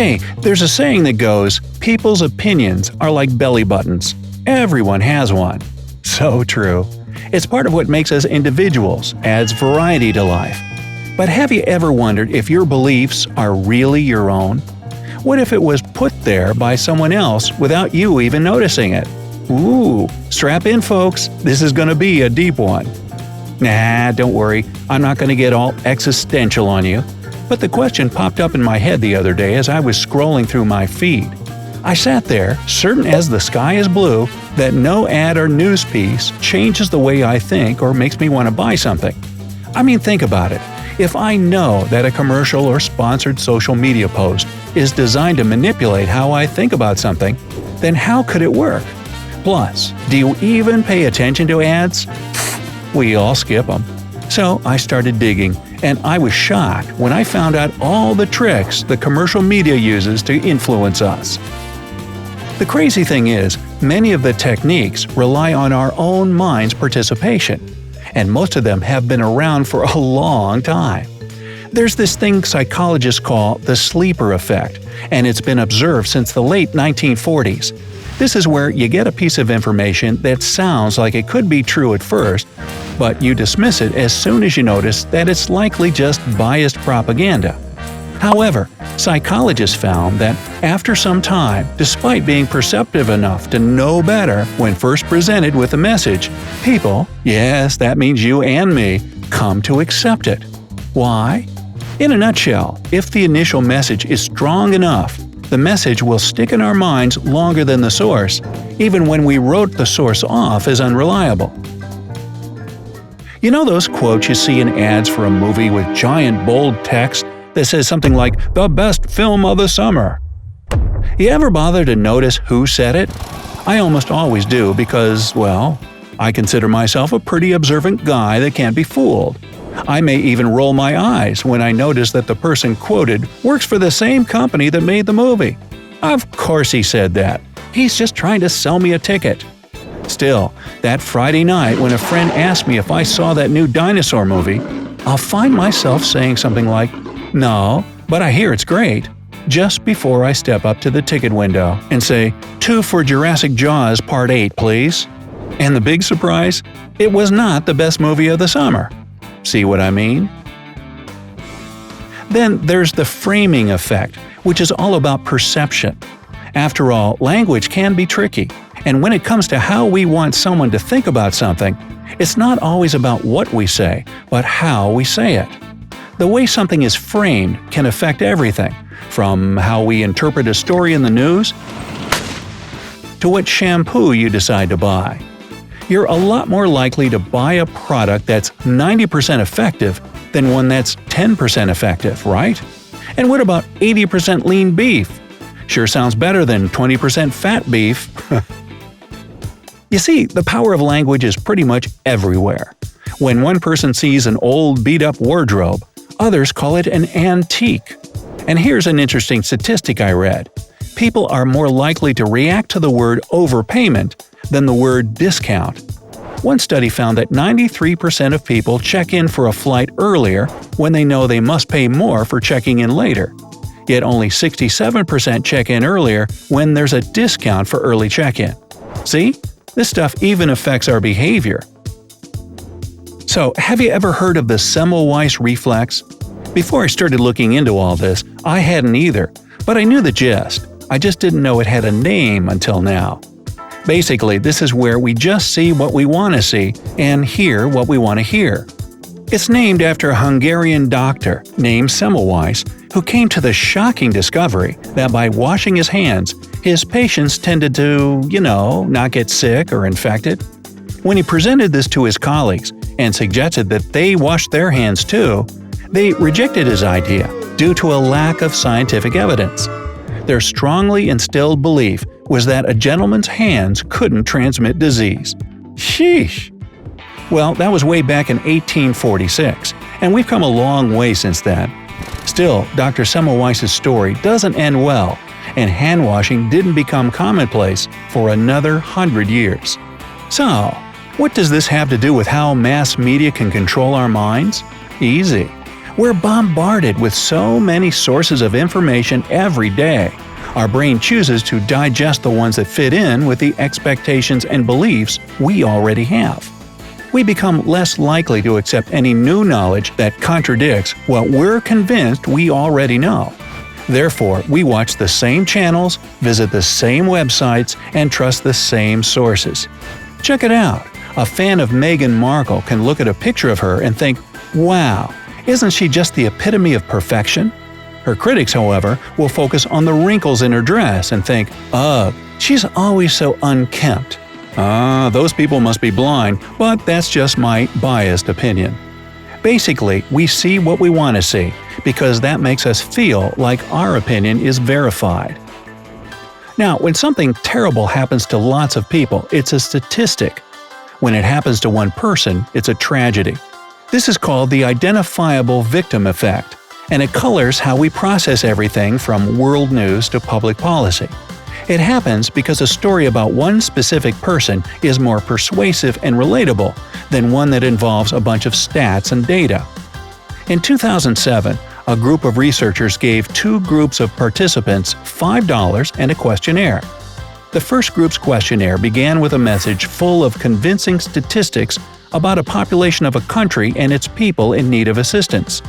Hey, there's a saying that goes, people's opinions are like belly buttons. Everyone has one. So true. It's part of what makes us individuals, adds variety to life. But have you ever wondered if your beliefs are really your own? What if it was put there by someone else without you even noticing it? Ooh, strap in folks, this is gonna be a deep one. Nah, don't worry, I'm not gonna get all existential on you. But the question popped up in my head the other day as I was scrolling through my feed. I sat there, certain as the sky is blue, that no ad or news piece changes the way I think or makes me want to buy something. I mean, think about it. If I know that a commercial or sponsored social media post is designed to manipulate how I think about something, then how could it work? Plus, do you even pay attention to ads? We all skip them. So I started digging, and I was shocked when I found out all the tricks the commercial media uses to influence us. The crazy thing is, many of the techniques rely on our own mind's participation, and most of them have been around for a long time. There's this thing psychologists call the sleeper effect, and it's been observed since the late 1940s. This is where you get a piece of information that sounds like it could be true at first, but you dismiss it as soon as you notice that it's likely just biased propaganda. However, psychologists found that after some time, despite being perceptive enough to know better when first presented with a message, people, yes, that means you and me, come to accept it. Why? In a nutshell, if the initial message is strong enough, the message will stick in our minds longer than the source, even when we wrote the source off as unreliable. You know those quotes you see in ads for a movie with giant bold text that says something like, "the best film of the summer"? You ever bother to notice who said it? I almost always do because, well, I consider myself a pretty observant guy that can't be fooled. I may even roll my eyes when I notice that the person quoted works for the same company that made the movie. Of course he said that. He's just trying to sell me a ticket. Still, that Friday night when a friend asked me if I saw that new dinosaur movie, I'll find myself saying something like, "No, but I hear it's great," just before I step up to the ticket window and say, "2 for Jurassic Jaws Part 8, please." And the big surprise? It was not the best movie of the summer. See what I mean? Then there's the framing effect, which is all about perception. After all, language can be tricky, and when it comes to how we want someone to think about something, it's not always about what we say, but how we say it. The way something is framed can affect everything, from how we interpret a story in the news to what shampoo you decide to buy. You're a lot more likely to buy a product that's 90% effective than one that's 10% effective, right? And what about 80% lean beef? Sure sounds better than 20% fat beef. You see, the power of language is pretty much everywhere. When one person sees an old beat-up wardrobe, others call it an antique. And here's an interesting statistic I read. People are more likely to react to the word overpayment than the word discount. One study found that 93% of people check in for a flight earlier when they know they must pay more for checking in later. Yet only 67% check in earlier when there's a discount for early check-in. See? This stuff even affects our behavior. So, have you ever heard of the Semmelweis reflex? Before I started looking into all this, I hadn't either, but I knew the gist. I just didn't know it had a name until now. Basically, this is where we just see what we want to see and hear what we want to hear. It's named after a Hungarian doctor named Semmelweis, who came to the shocking discovery that by washing his hands, his patients tended to, not get sick or infected. When he presented this to his colleagues and suggested that they wash their hands too, they rejected his idea due to a lack of scientific evidence. Their strongly instilled belief was that a gentleman's hands couldn't transmit disease. Sheesh! Well, that was way back in 1846, and we've come a long way since then. Still, Dr. Semmelweis' story doesn't end well, and hand washing didn't become commonplace for another 100 years. So, what does this have to do with how mass media can control our minds? Easy. We're bombarded with so many sources of information every day. Our brain chooses to digest the ones that fit in with the expectations and beliefs we already have. We become less likely to accept any new knowledge that contradicts what we're convinced we already know. Therefore, we watch the same channels, visit the same websites, and trust the same sources. Check it out. A fan of Meghan Markle can look at a picture of her and think, "Wow, isn't she just the epitome of perfection?" Her critics, however, will focus on the wrinkles in her dress and think, "Ugh, she's always so unkempt." Those people must be blind, but that's just my biased opinion. Basically, we see what we want to see, because that makes us feel like our opinion is verified. Now, when something terrible happens to lots of people, it's a statistic. When it happens to one person, it's a tragedy. This is called the identifiable victim effect, and it colors how we process everything from world news to public policy. It happens because a story about one specific person is more persuasive and relatable than one that involves a bunch of stats and data. In 2007, a group of researchers gave two groups of participants $5 and a questionnaire. The first group's questionnaire began with a message full of convincing statistics about a population of a country and its people in need of assistance.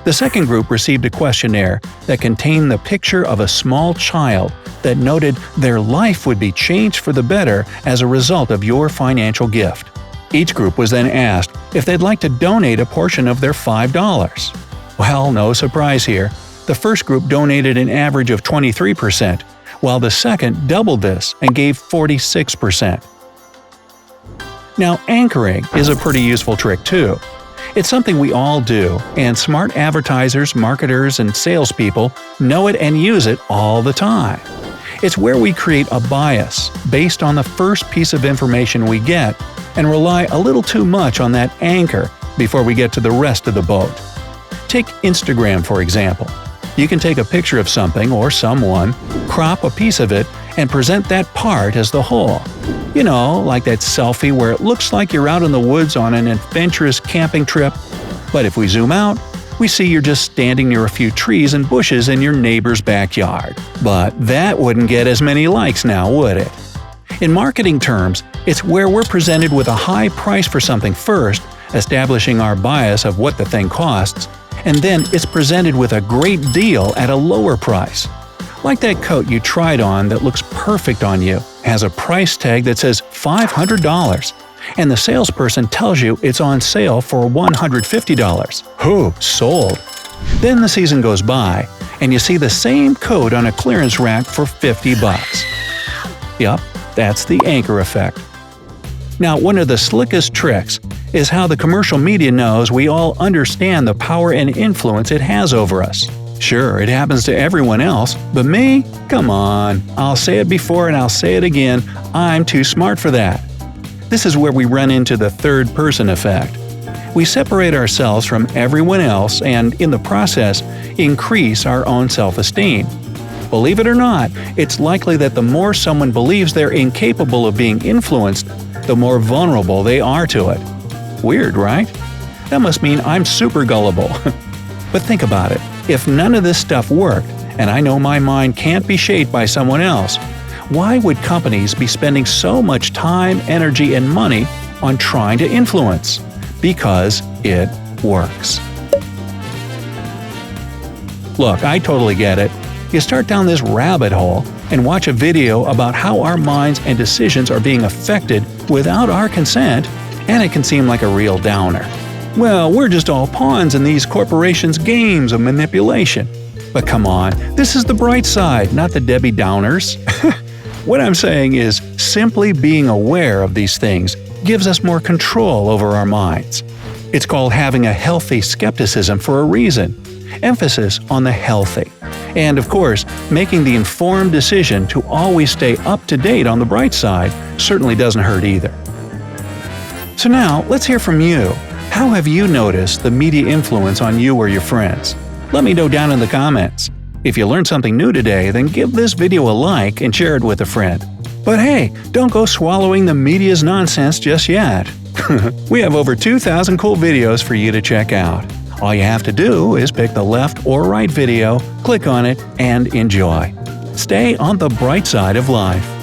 The second group received a questionnaire that contained the picture of a small child that noted their life would be changed for the better as a result of your financial gift. Each group was then asked if they'd like to donate a portion of their $5. Well, no surprise here. The first group donated an average of 23%, while the second doubled this and gave 46%. Now, anchoring is a pretty useful trick too. It's something we all do, and smart advertisers, marketers, and salespeople know it and use it all the time. It's where we create a bias based on the first piece of information we get and rely a little too much on that anchor before we get to the rest of the boat. Take Instagram, for example. You can take a picture of something or someone, crop a piece of it, and present that part as the whole. You know, like that selfie where it looks like you're out in the woods on an adventurous camping trip. But if we zoom out, we see you're just standing near a few trees and bushes in your neighbor's backyard. But that wouldn't get as many likes now, would it? In marketing terms, it's where we're presented with a high price for something first, establishing our bias of what the thing costs, and then it's presented with a great deal at a lower price. Like that coat you tried on that looks perfect on you, has a price tag that says $500, and the salesperson tells you it's on sale for $150. Whew, sold. Then the season goes by, and you see the same coat on a clearance rack for $50. Yup, that's the anchor effect. Now, one of the slickest tricks is how the commercial media knows we all understand the power and influence it has over us. Sure, it happens to everyone else, but me? Come on, I'll say it before and I'll say it again, I'm too smart for that. This is where we run into the third-person effect. We separate ourselves from everyone else and, in the process, increase our own self-esteem. Believe it or not, it's likely that the more someone believes they're incapable of being influenced, the more vulnerable they are to it. Weird, right? That must mean I'm super gullible. But think about it. If none of this stuff worked, and I know my mind can't be shaped by someone else, why would companies be spending so much time, energy, and money on trying to influence? Because it works. Look, I totally get it. You start down this rabbit hole and watch a video about how our minds and decisions are being affected without our consent, and it can seem like a real downer. Well, we're just all pawns in these corporations' games of manipulation. But come on, this is the bright side, not the Debbie Downers. What I'm saying is, simply being aware of these things gives us more control over our minds. It's called having a healthy skepticism for a reason. Emphasis on the healthy. And of course, making the informed decision to always stay up to date on the bright side certainly doesn't hurt either. So now, let's hear from you. How have you noticed the media influence on you or your friends? Let me know down in the comments. If you learned something new today, then give this video a like and share it with a friend. But hey, don't go swallowing the media's nonsense just yet. We have over 2,000 cool videos for you to check out. All you have to do is pick the left or right video, click on it, and enjoy. Stay on the bright side of life.